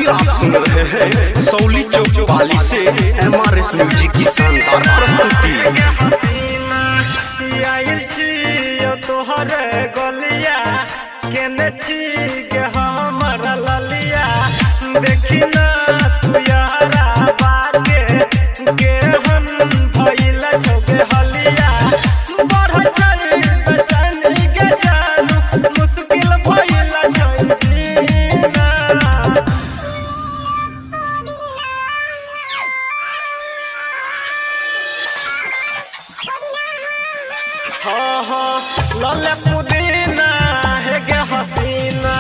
अभी आप सुन रहे हैं सौली चौक वाली से MRS म्यूजिक की शानदार प्रस्तुति। तोहरे गलिया केने छी गे हमर ललिया देखी ना तू यारा बाके के हम भइल छौके हलिया बढ़ चली बेचैनी के जानू मुश्किल भइल छै जीना। लले पुदीना है गे हसीना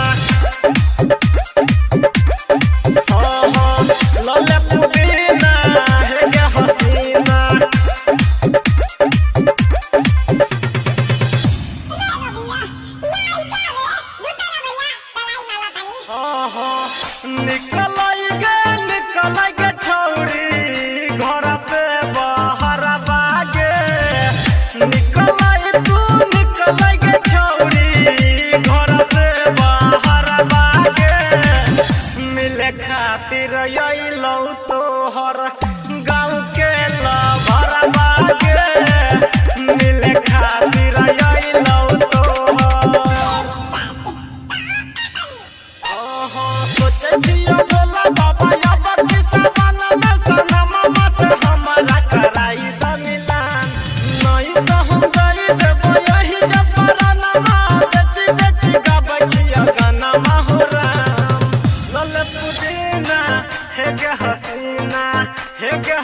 लले पुदीना है गे हसीना। निकल गे छौरी घर से बाहर बागे निकल गे छौरी घर से बाहर बागे मिले खातिर अइलौ तोहर गाँव के लभर बागे मिले खातिर अइलौ तोहर। सोचे छियो बोला बाबा अब किसान में सनमा से हमरा कराई द मिलान नहीं तो हम गई देबो यही जफरानमा बेची बेची गाबै छियो गाना हो राम। लले पुदीना हे गे हसीना हे गे